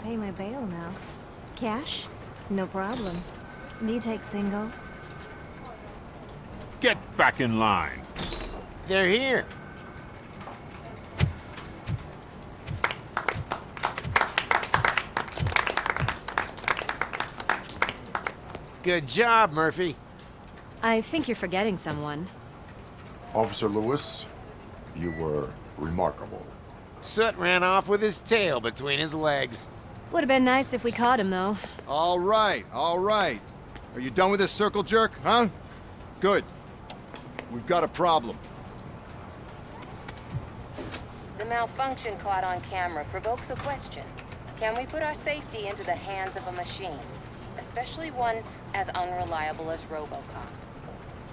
pay my bail now. Cash? No problem. Do you take singles? Get back in line. They're here. Good job, Murphy. I think you're forgetting someone. Officer Lewis, you were remarkable. Soot ran off with his tail between his legs. Would have been nice if we caught him, though. All right, all right. Are you done with this circle jerk, huh? Good. We've got a problem. The malfunction caught on camera provokes a question. Can we put our safety into the hands of a machine? Especially one as unreliable as RoboCop.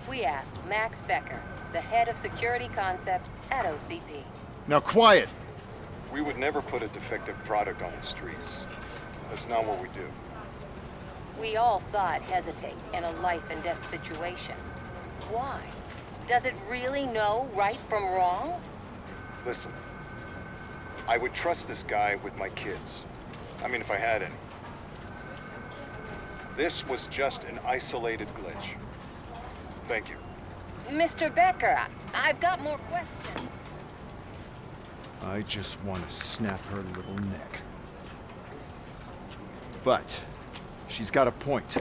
We asked Max Becker, the head of security concepts at OCP. Now quiet! We would never put a defective product on the streets. That's not what we do. We all saw it hesitate in a life and death situation. Why? Does it really know right from wrong? Listen, I would trust this guy with my kids. I mean, if I had any. This was just an isolated glitch. Thank you. Mr. Becker, I've got more questions. I just want to snap her little neck. But she's got a point.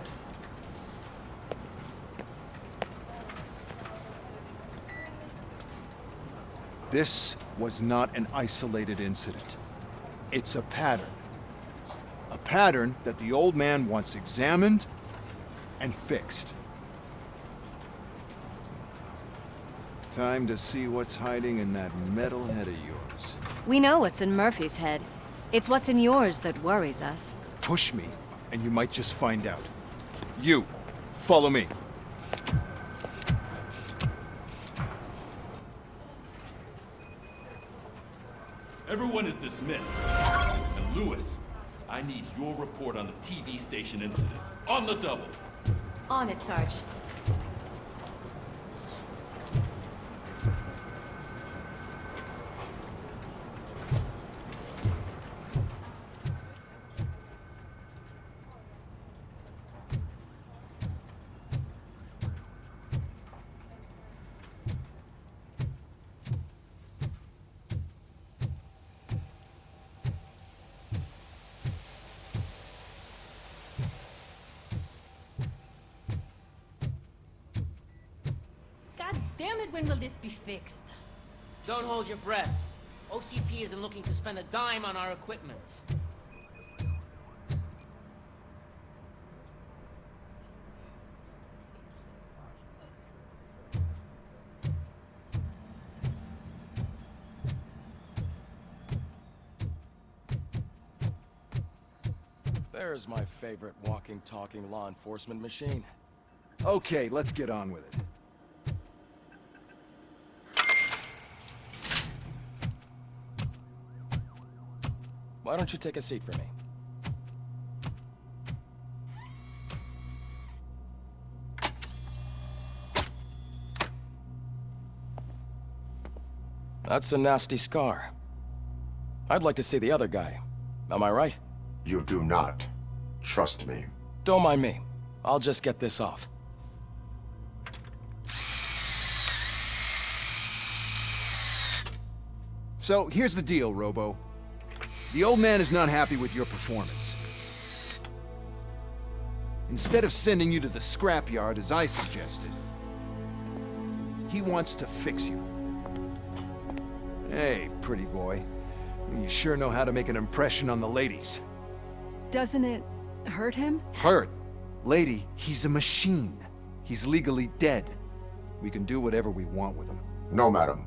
This was not an isolated incident. It's a pattern. A pattern that the old man wants examined and fixed. Time to see what's hiding in that metal head of yours. We know what's in Murphy's head. It's what's in yours that worries us. Push me, and you might just find out. You, follow me. Everyone is dismissed. And Lewis, I need your report on the TV station incident. On the double. On it, Sarge. Damn it, when will this be fixed? Don't hold your breath. OCP isn't looking to spend a dime on our equipment. There's my favorite walking, talking law enforcement machine. Okay, let's get on with it. Why don't you take a seat for me? That's a nasty scar. I'd like to see the other guy. Am I right? You do not. Trust me. Don't mind me. I'll just get this off. So, here's the deal, Robo. The old man is not happy with your performance. Instead of sending you to the scrapyard as I suggested, he wants to fix you. Hey, pretty boy. You sure know how to make an impression on the ladies. Doesn't it hurt him? Hurt? Lady, he's a machine. He's legally dead. We can do whatever we want with him. No, madam.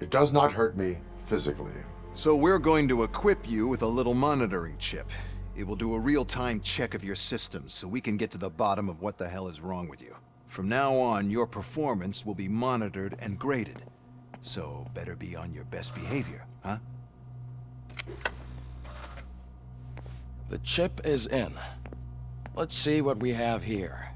It does not hurt me physically. So we're going to equip you with a little monitoring chip. It will do a real-time check of your systems so we can get to the bottom of what the hell is wrong with you. From now on, your performance will be monitored and graded. So better be on your best behavior, huh? The chip is in. Let's see what we have here.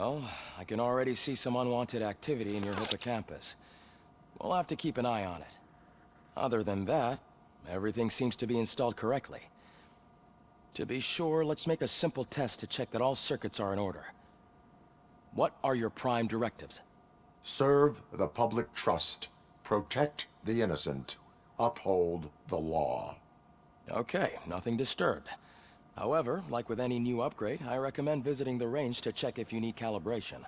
Well, I can already see some unwanted activity in your hippocampus. We'll have to keep an eye on it. Other than that, everything seems to be installed correctly. To be sure, let's make a simple test to check that all circuits are in order. What are your prime directives? Serve the public trust. Protect the innocent. Uphold the law. Okay, nothing disturbed. However, like with any new upgrade, I recommend visiting the range to check if you need calibration.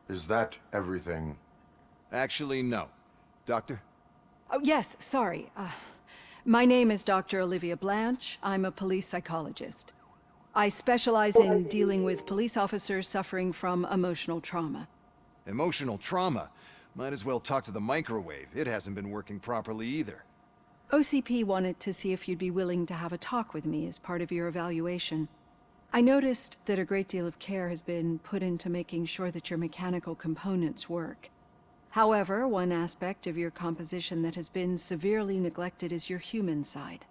Is that everything? Actually, no. Doctor? Oh, yes, sorry. My name is Dr. Olivia Blanche. I'm a police psychologist. I specialize in dealing with police officers suffering from emotional trauma. Emotional trauma? Might as well talk to the microwave. It hasn't been working properly either. OCP wanted to see if you'd be willing to have a talk with me as part of your evaluation. I noticed that a great deal of care has been put into making sure that your mechanical components work. However, one aspect of your composition that has been severely neglected is your human side,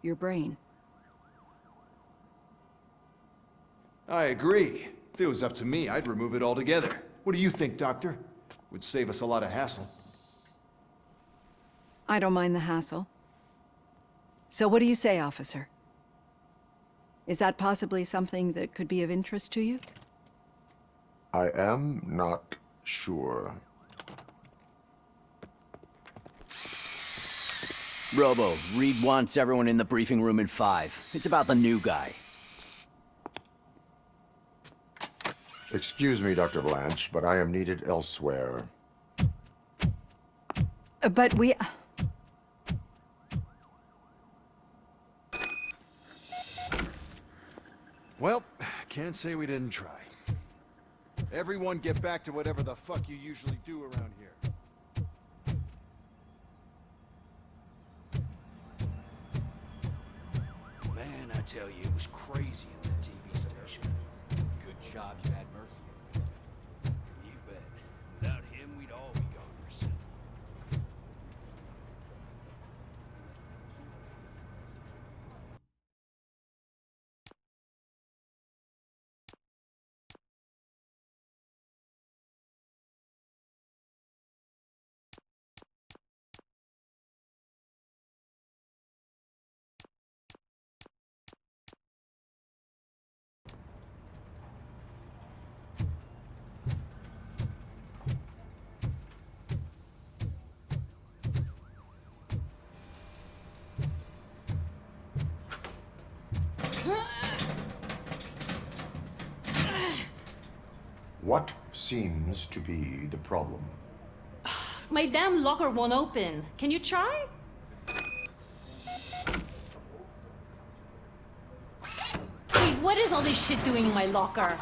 your brain. I agree. If it was up to me, I'd remove it altogether. What do you think, Doctor? Would save us a lot of hassle. I don't mind the hassle. So what do you say, officer? Is that possibly something that could be of interest to you? I am not sure. Robo, Reed wants everyone in the briefing room in 5. It's about the new guy. Excuse me, Dr. Blanche, but I am needed elsewhere. But we... Well, can't say we didn't try. Everyone get back to whatever the fuck you usually do around here. Man, I tell you, it was crazy at the TV station. Good job you had Murphy. You bet. Without him, we'd all be goners. What seems to be the problem? My damn locker won't open. Can you try? Wait, what is all this shit doing in my locker?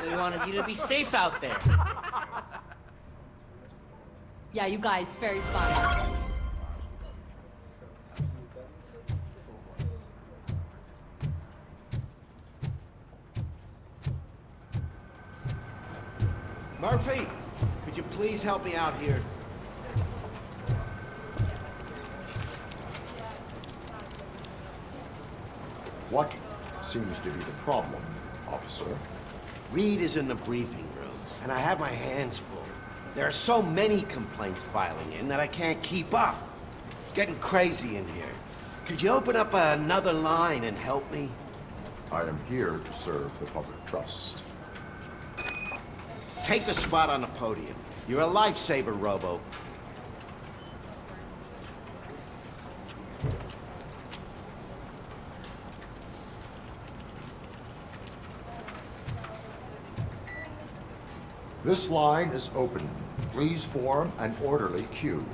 They wanted you to be safe out there. Yeah, you guys, very fun. Murphy, could you please help me out here? What seems to be the problem, officer? Reed is in the briefing room, and I have my hands full. There are so many complaints filing in that I can't keep up. It's getting crazy in here. Could you open up another line and help me? I am here to serve the public trust. Take the spot on the podium. You're a lifesaver, Robo. This line is open. Please form an orderly queue.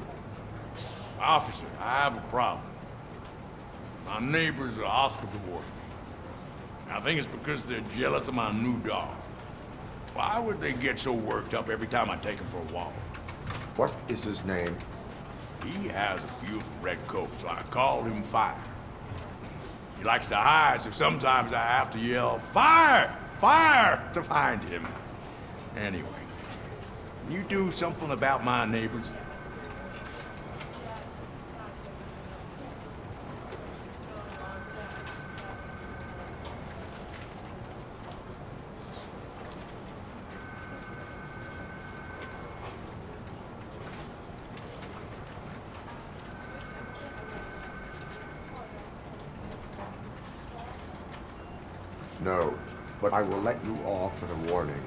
Officer, I have a problem. My neighbors are Oscar the Warden. I think it's because they're jealous of my new dog. Why would they get so worked up every time I take him for a walk? What is his name? He has a beautiful red coat, so I called him Fire. He likes to hide, so sometimes I have to yell, "Fire! Fire!" to find him. Anyway, can you do something about my neighbors? No, but I will let you off with a warning.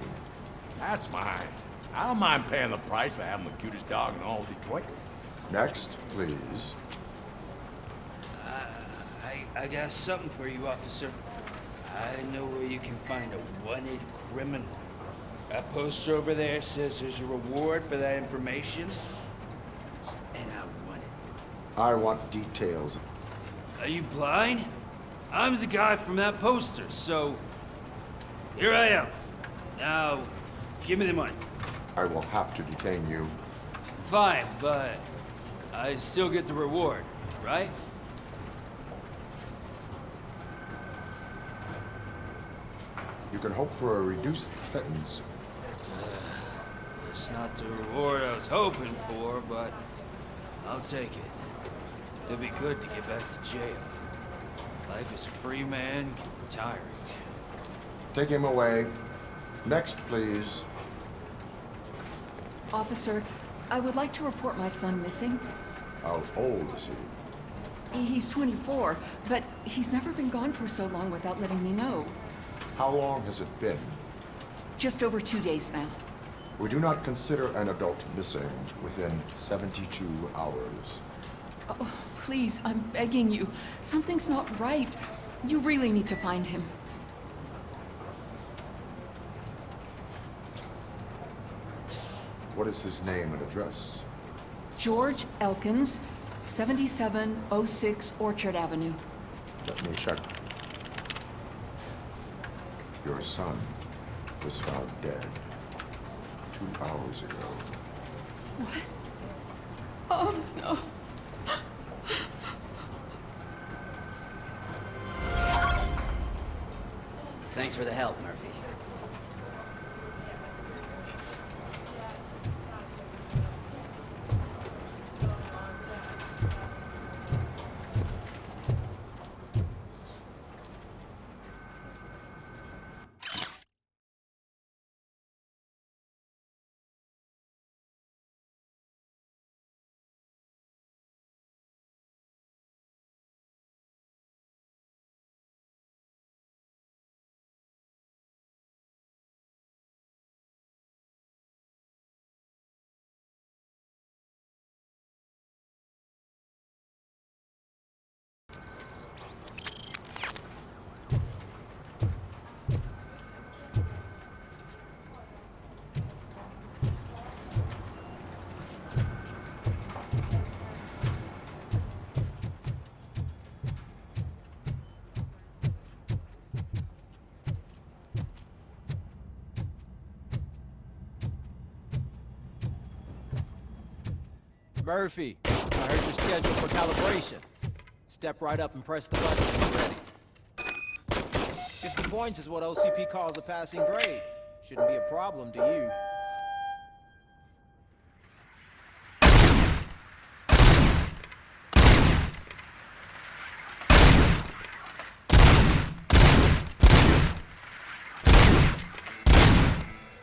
That's mine. I don't mind paying the price for having the cutest dog in all of Detroit. Next, please. I got something for you, officer. I know where you can find a wanted criminal. That poster over there says there's a reward for that information, and I want it. I want details. Are you blind? I'm the guy from that poster, so here I am. Now, give me the money. I will have to detain you. Fine, but I still get the reward, right? You can hope for a reduced sentence. It's not the reward I was hoping for, but I'll take it. It'll be good to get back to jail. Life as a free man can be tiring. Take him away. Next, please. Officer, I would like to report my son missing. How old is he? He's 24, but he's never been gone for so long without letting me know. How long has it been? Just over 2 days now. We do not consider an adult missing within 72 hours. Oh, please, I'm begging you. Something's not right. You really need to find him. What is his name and address? George Elkins, 7706 Orchard Avenue. Let me check. Your son was found dead 2 hours ago. What? Oh, no. Thanks for the help, Murphy. Murphy, I heard you're scheduled for calibration. Step right up and press the button when you're ready. 50 points is what OCP calls a passing grade. Shouldn't be a problem to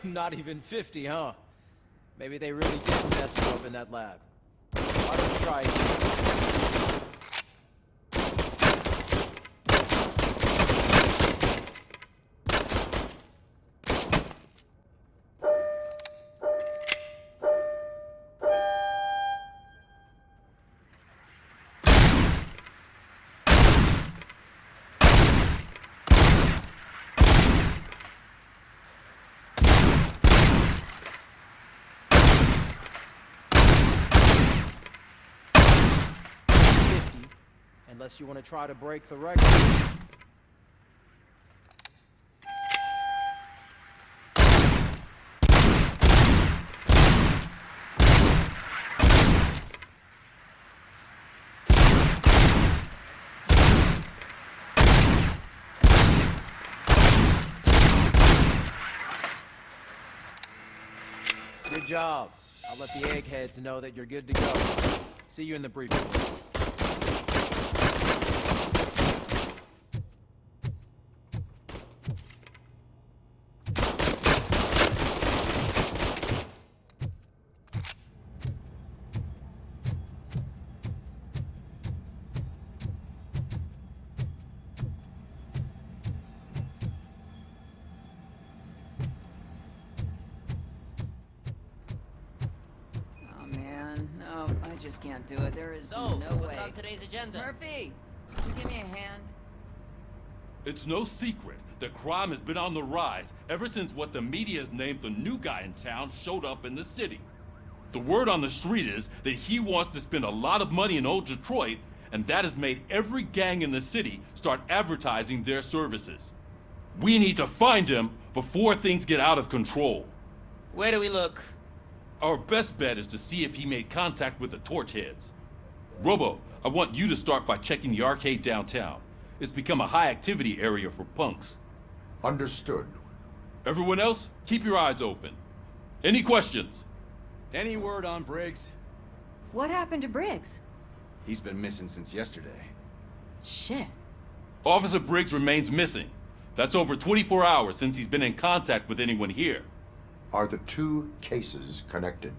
you. Not even 50, huh? Maybe they really did mess you up in that lab. Why don't you try again? Unless you want to try to break the record. Good job. I'll let the eggheads know that you're good to go. See you in the briefing room. man. No, I just can't do it. There is So, no way. what's on today's agenda? Murphy, would you give me a hand? It's no secret that crime has been on the rise ever since what the media has named the new guy in town showed up in the city. The word on the street is that he wants to spend a lot of money in old Detroit, and that has made every gang in the city start advertising their services. We need to find him before things get out of control. Where do we look? Our best bet is to see if he made contact with the Torchheads. Robo, I want you to start by checking the arcade downtown. It's become a high-activity area for punks. Understood. Everyone else, keep your eyes open. Any questions? Any word on Briggs? What happened to Briggs? He's been missing since yesterday. Shit. Officer Briggs remains missing. That's over 24 hours since he's been in contact with anyone here. Are the two cases connected?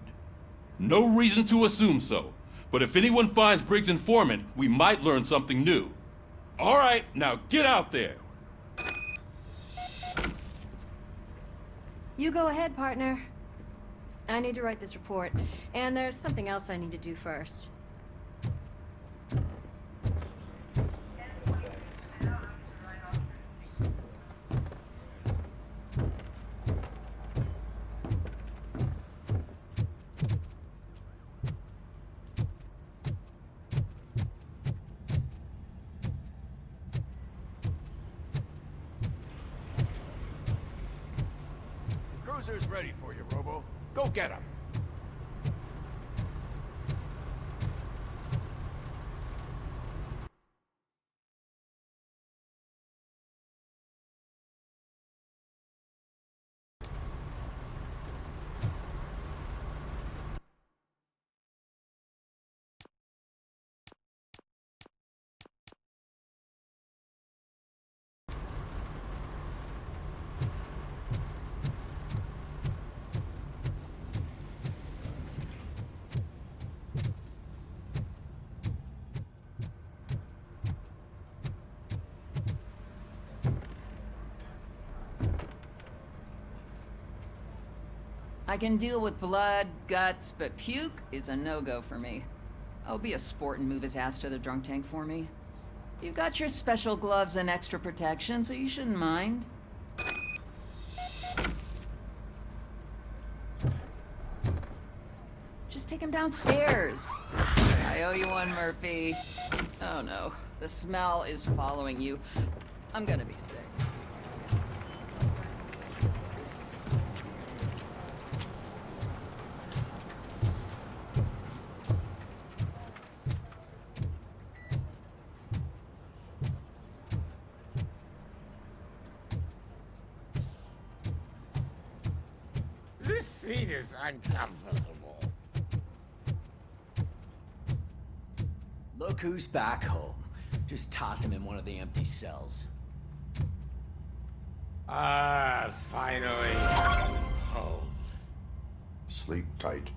No reason to assume so. But if anyone finds Briggs' informant, we might learn something new. All right, now get out there. You go ahead, partner. I need to write this report, and there's something else I need to do first. Cruiser's ready for you, Robo. Go get him. I can deal with blood, guts, but puke is a no-go for me. I'll be a sport and move his ass to the drunk tank for me. You've got your special gloves and extra protection, so you shouldn't mind. Just take him downstairs. I owe you one, Murphy. Oh no, the smell is following you. I'm gonna be sick. This seat is uncomfortable. Look who's back home. Just toss him in one of the empty cells. Finally home. Sleep tight.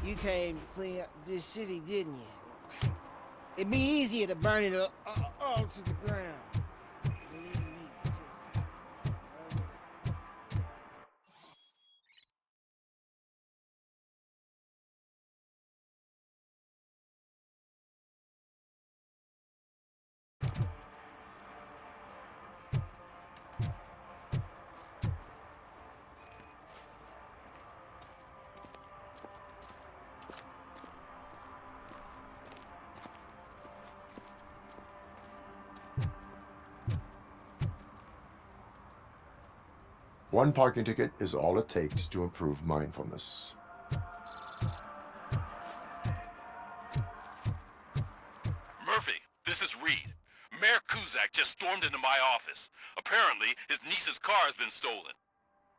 You came to clean up this city, didn't you? It'd be easier to burn it all to the ground. One parking ticket is all it takes to improve mindfulness. Murphy, this is Reed. Mayor Kuzak just stormed into my office. Apparently, his niece's car has been stolen.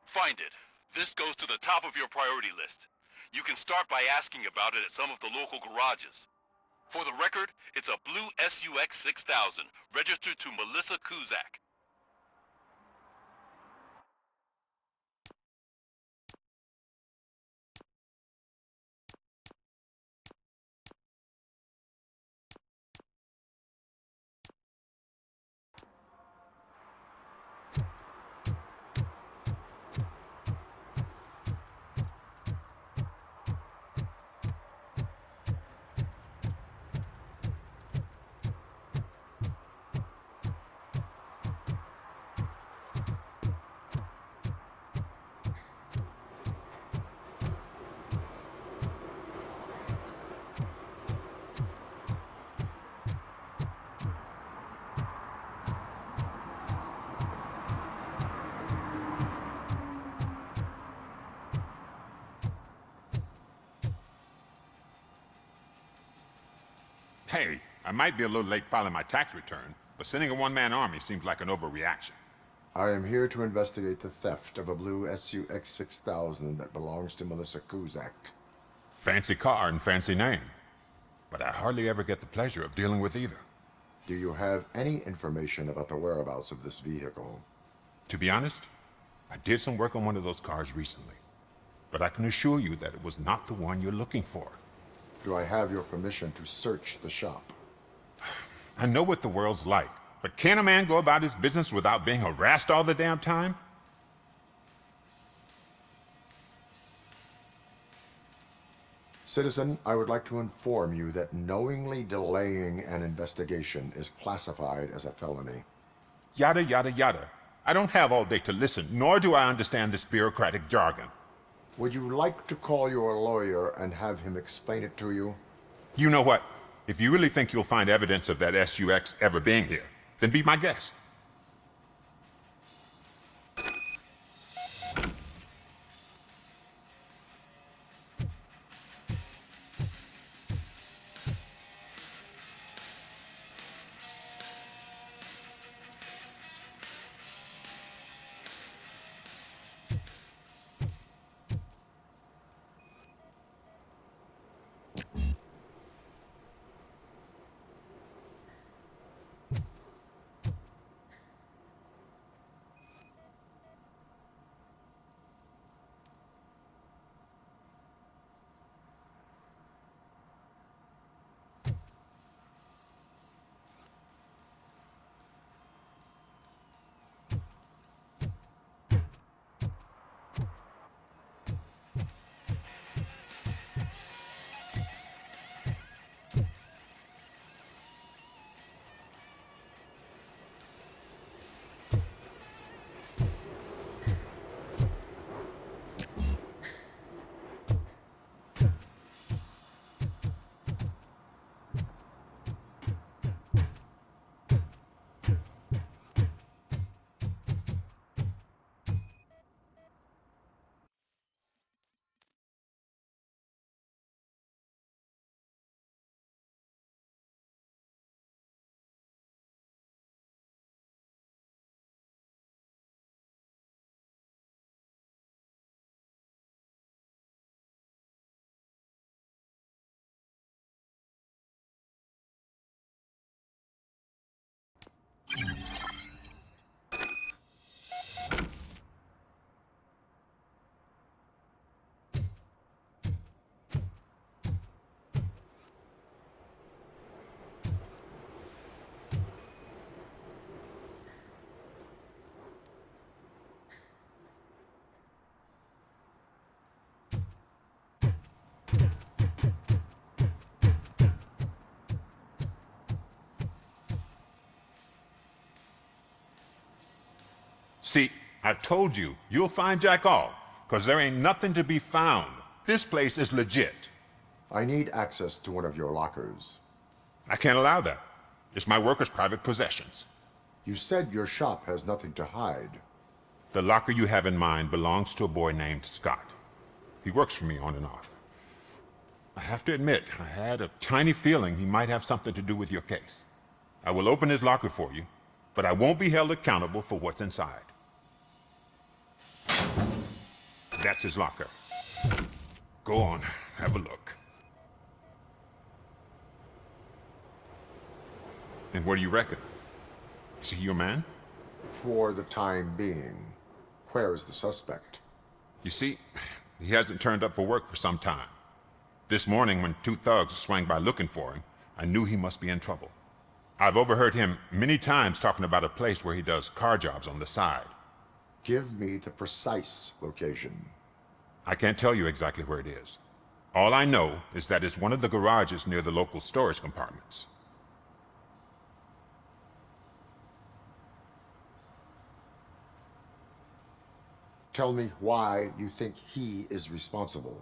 Find it. This goes to the top of your priority list. You can start by asking about it at some of the local garages. For the record, it's a blue SUX 6000, registered to Melissa Kuzak. Hey, I might be a little late filing my tax return, but sending a one-man army seems like an overreaction. I am here to investigate the theft of a blue SUX 6000 that belongs to Melissa Kuzak. Fancy car and fancy name, but I hardly ever get the pleasure of dealing with either. Do you have any information about the whereabouts of this vehicle? To be honest, I did some work on one of those cars recently, but I can assure you that it was not the one you're looking for. Do I have your permission to search the shop? I know what the world's like, but can a man go about his business without being harassed all the damn time? Citizen, I would like to inform you that knowingly delaying an investigation is classified as a felony. Yada, yada, yada. I don't have all day to listen, nor do I understand this bureaucratic jargon. Would you like to call your lawyer and have him explain it to you? You know what? If you really think you'll find evidence of that SUX ever being here, then be my guest. See, I've told you, you'll find Jack all, because there ain't nothing to be found. This place is legit. I need access to one of your lockers. I can't allow that. It's my workers' private possessions. You said your shop has nothing to hide. The locker you have in mind belongs to a boy named Scott. He works for me on and off. I have to admit, I had a tiny feeling he might have something to do with your case. I will open his locker for you, but I won't be held accountable for what's inside. That's his locker. Go on, have a look. And what do you reckon? Is he your man? For the time being. Where is the suspect? You see, he hasn't turned up for work for some time. This morning, when two thugs swang by looking for him, I knew he must be in trouble. I've overheard him many times talking about a place where he does car jobs on the side. Give me the precise location. I can't tell you exactly where it is. All I know is that it's one of the garages near the local storage compartments. Tell me why you think he is responsible.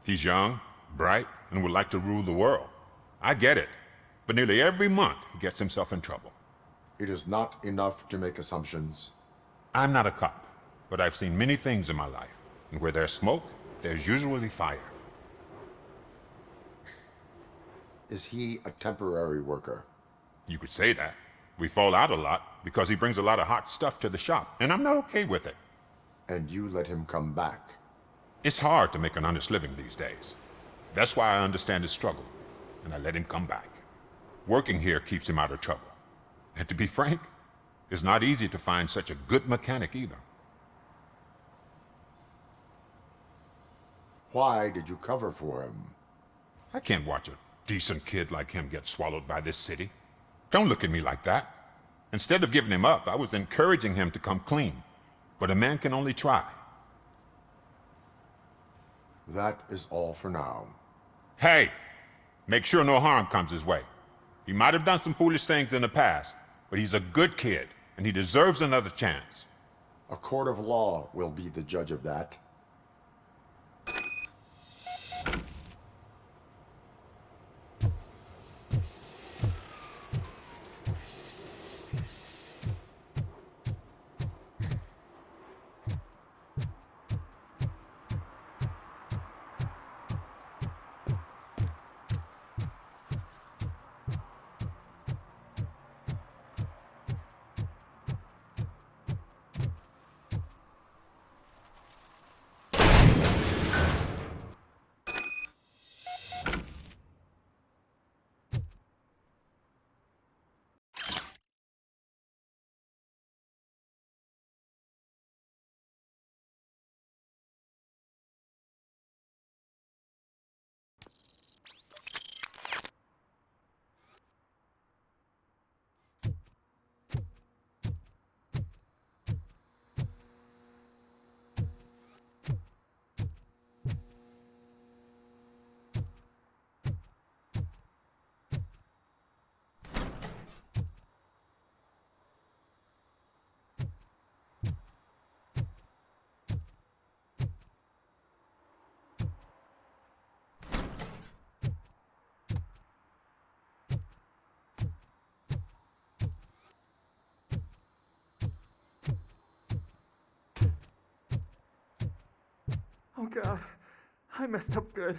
He's young, bright, and would like to rule the world. I get it. But nearly every month, he gets himself in trouble. It is not enough to make assumptions. I'm not a cop, but I've seen many things in my life. And where there's smoke, there's usually fire. Is he a temporary worker? You could say that. We fall out a lot because he brings a lot of hot stuff to the shop, and I'm not okay with it. And you let him come back? It's hard to make an honest living these days. That's why I understand his struggle, and I let him come back. Working here keeps him out of trouble. And to be frank, it's not easy to find such a good mechanic either. Why did you cover for him? I can't watch a decent kid like him get swallowed by this city. Don't look at me like that. Instead of giving him up, I was encouraging him to come clean. But a man can only try. That is all for now. Hey! Make sure no harm comes his way. He might have done some foolish things in the past, but he's a good kid, and he deserves another chance. A court of law will be the judge of that. Oh God, I messed up good.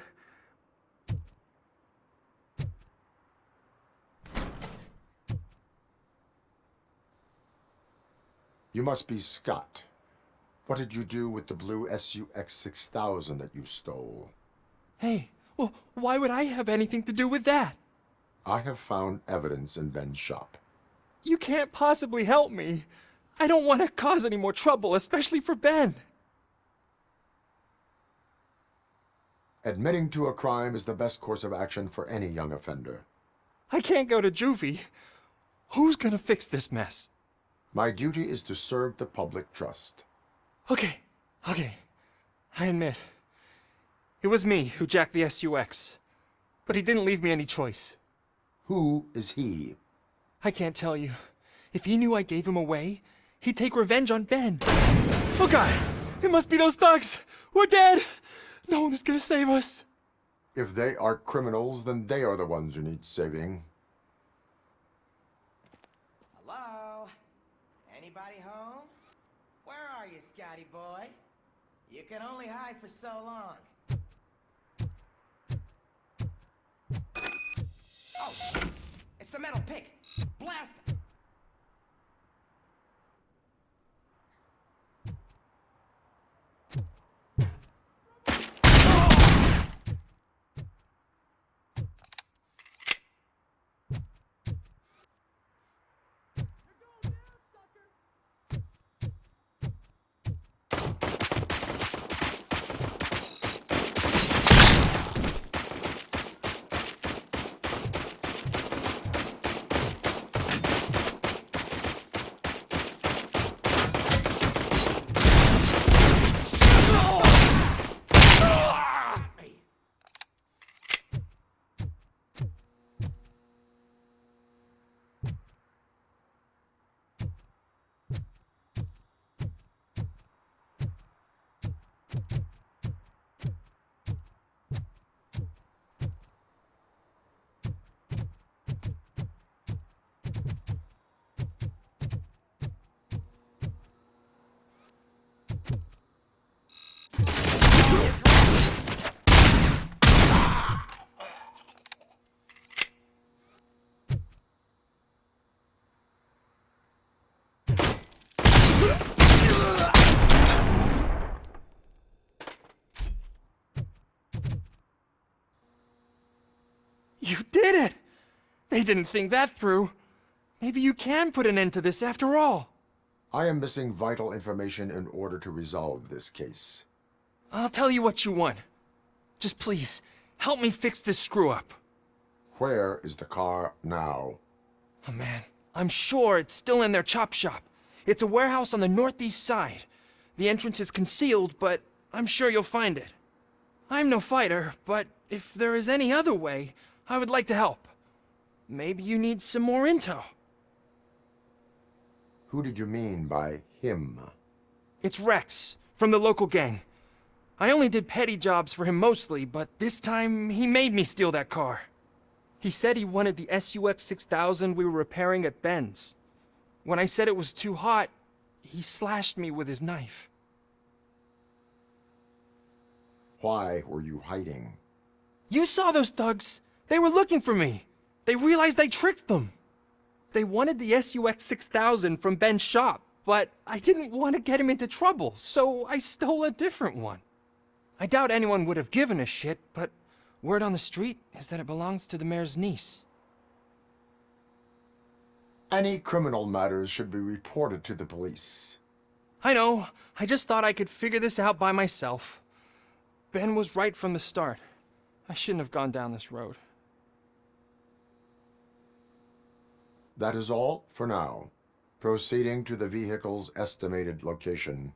You must be Scott. What did you do with the blue SUX 6000 that you stole? Hey, well, why would I have anything to do with that? I have found evidence in Ben's shop. You can't possibly help me. I don't want to cause any more trouble, especially for Ben. Admitting to a crime is the best course of action for any young offender. I can't go to juvie. Who's gonna fix this mess? My duty is to serve the public trust. Okay. I admit. It was me who jacked the SUX. But he didn't leave me any choice. Who is he? I can't tell you. If he knew I gave him away, he'd take revenge on Ben. Oh God! It must be those thugs! We're dead! No one is gonna save us. If they are criminals, then they are the ones who need saving. Hello? Anybody home? Where are you, Scotty boy. You can only hide for so long. Oh, it's the metal pick. Blast it. You did it! They didn't think that through. Maybe you can put an end to this after all. I am missing vital information in order to resolve this case. I'll tell you what you want. Just please, help me fix this screw-up. Where is the car now? Oh man, I'm sure it's still in their chop shop. It's a warehouse on the northeast side. The entrance is concealed, but I'm sure you'll find it. I'm no fighter, but if there is any other way, I would like to help. Maybe you need some more intel. Who did you mean by him? It's Rex, from the local gang. I only did petty jobs for him mostly, but this time he made me steal that car. He said he wanted the SUX 6000 we were repairing at Ben's. When I said it was too hot, he slashed me with his knife. Why were you hiding? You saw those thugs. They were looking for me. They realized I tricked them. They wanted the SUX 6000 from Ben's shop, but I didn't want to get him into trouble, so I stole a different one. I doubt anyone would have given a shit, but word on the street is that it belongs to the mayor's niece. Any criminal matters should be reported to the police. I know. I just thought I could figure this out by myself. Ben was right from the start. I shouldn't have gone down this road. That is all for now. Proceeding to the vehicle's estimated location.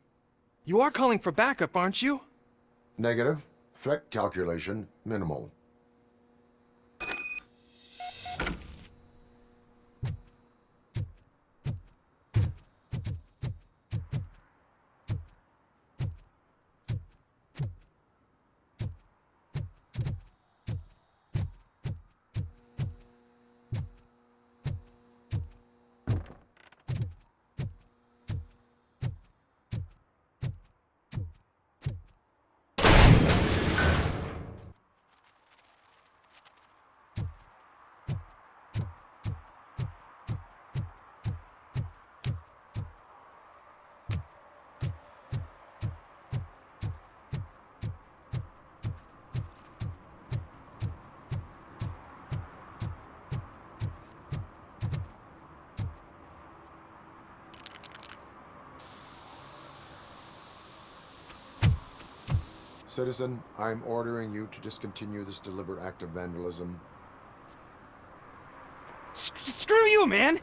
You are calling for backup, aren't you? Negative. Threat calculation minimal. Citizen, I'm ordering you to discontinue this deliberate act of vandalism. Screw you, man!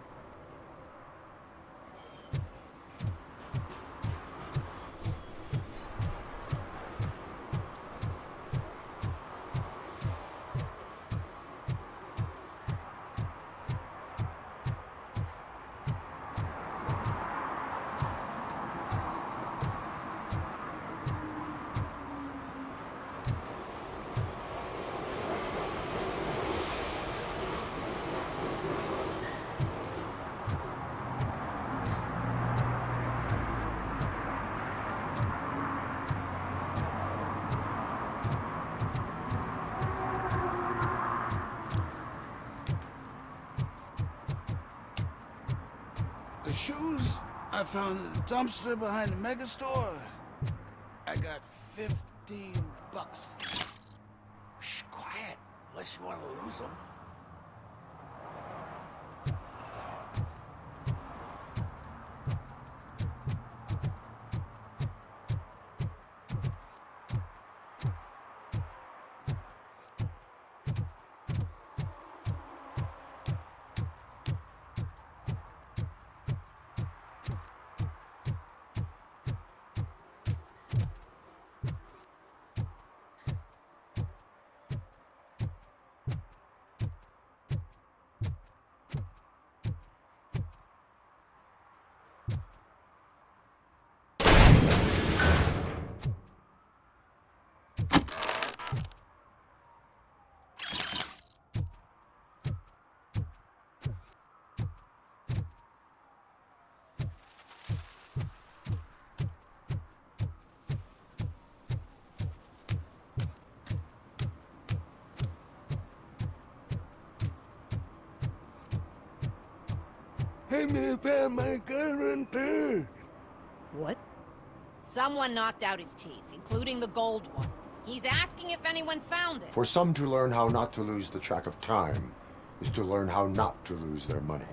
I found a dumpster behind the mega store. I got 15 bucks. Shh, quiet. Unless you want to lose them. Hey, man, found my gun too. What? Someone knocked out his teeth, including the gold one. He's asking if anyone found it. For some to learn how not to lose the track of time is to learn how not to lose their money.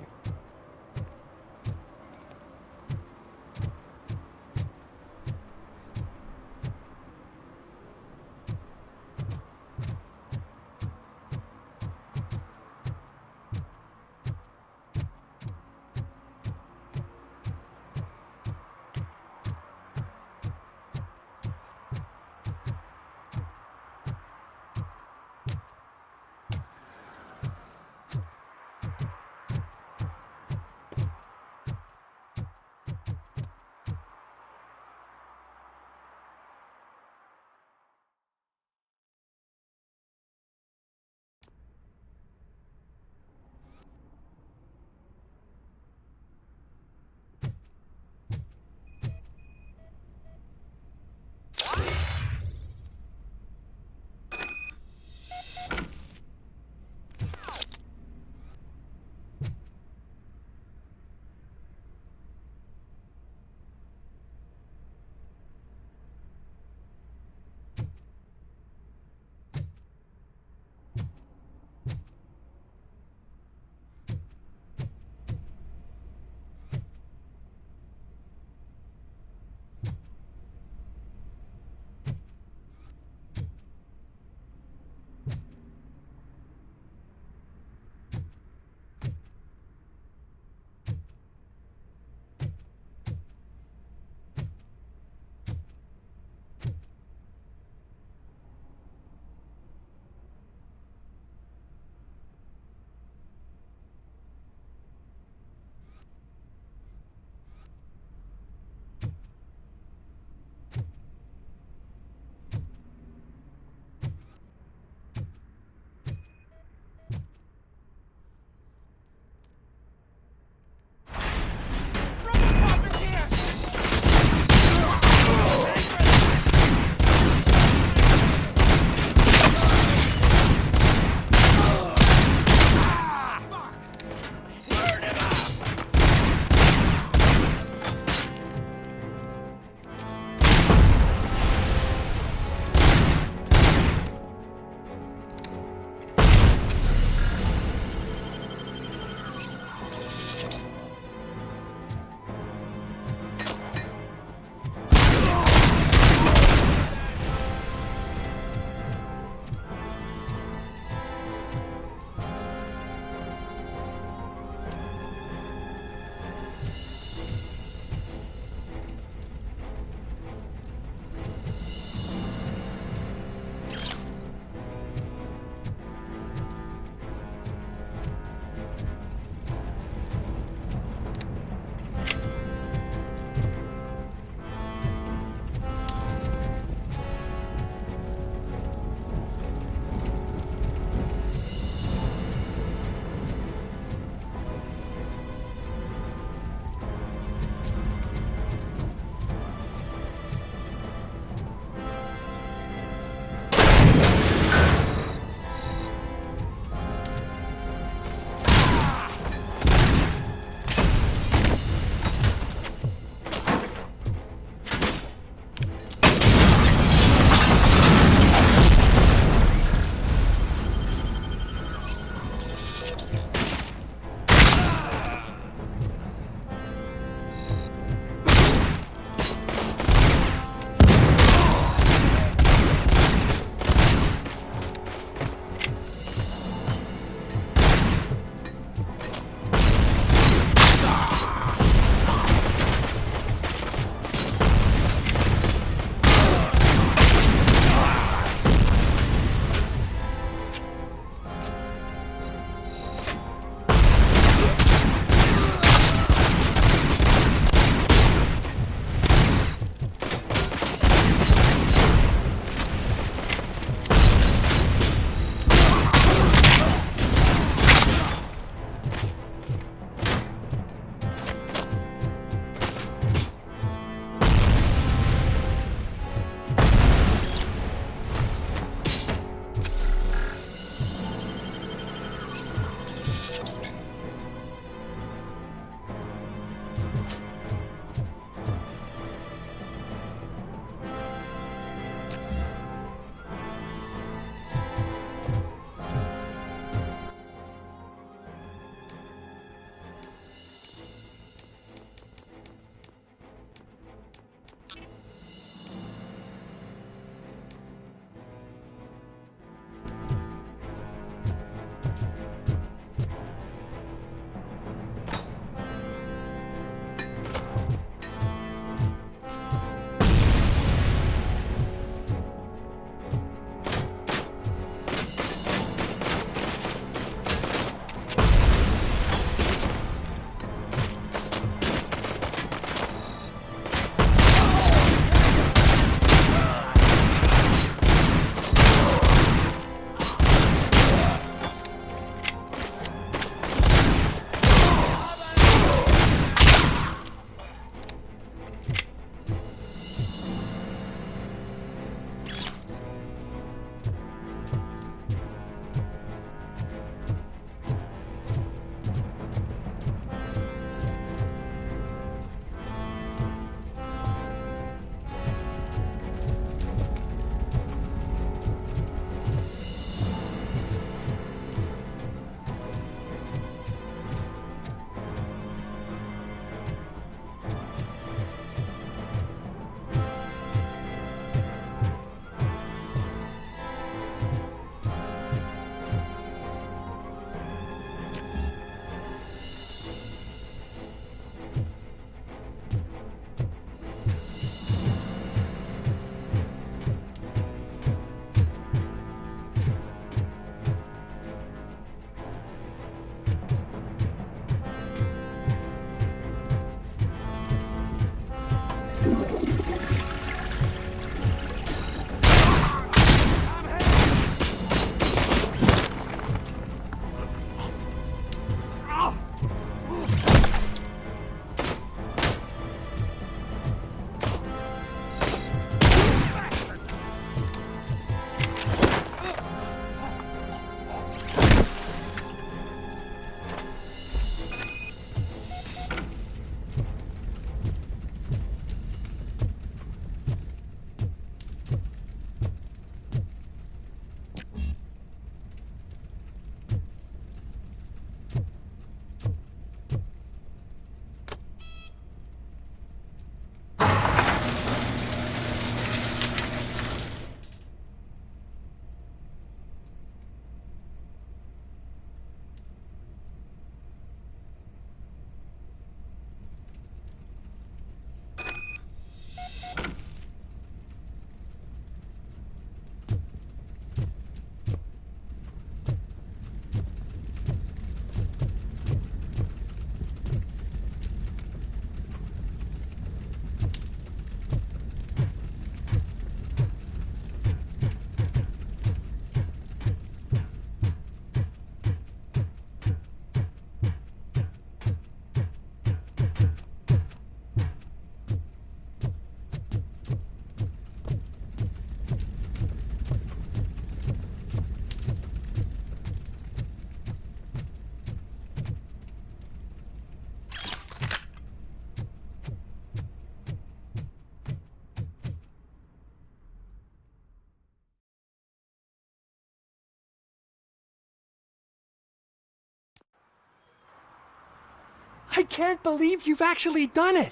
I can't believe you've actually done it!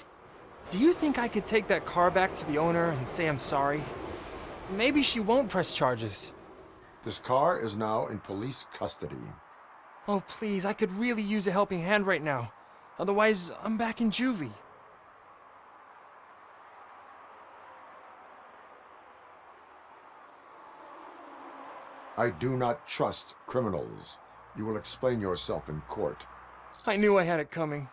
Do you think I could take that car back to the owner and say I'm sorry? Maybe she won't press charges. This car is now in police custody. Oh, please, I could really use a helping hand right now. Otherwise, I'm back in juvie. I do not trust criminals. You will explain yourself in court. I knew I had it coming.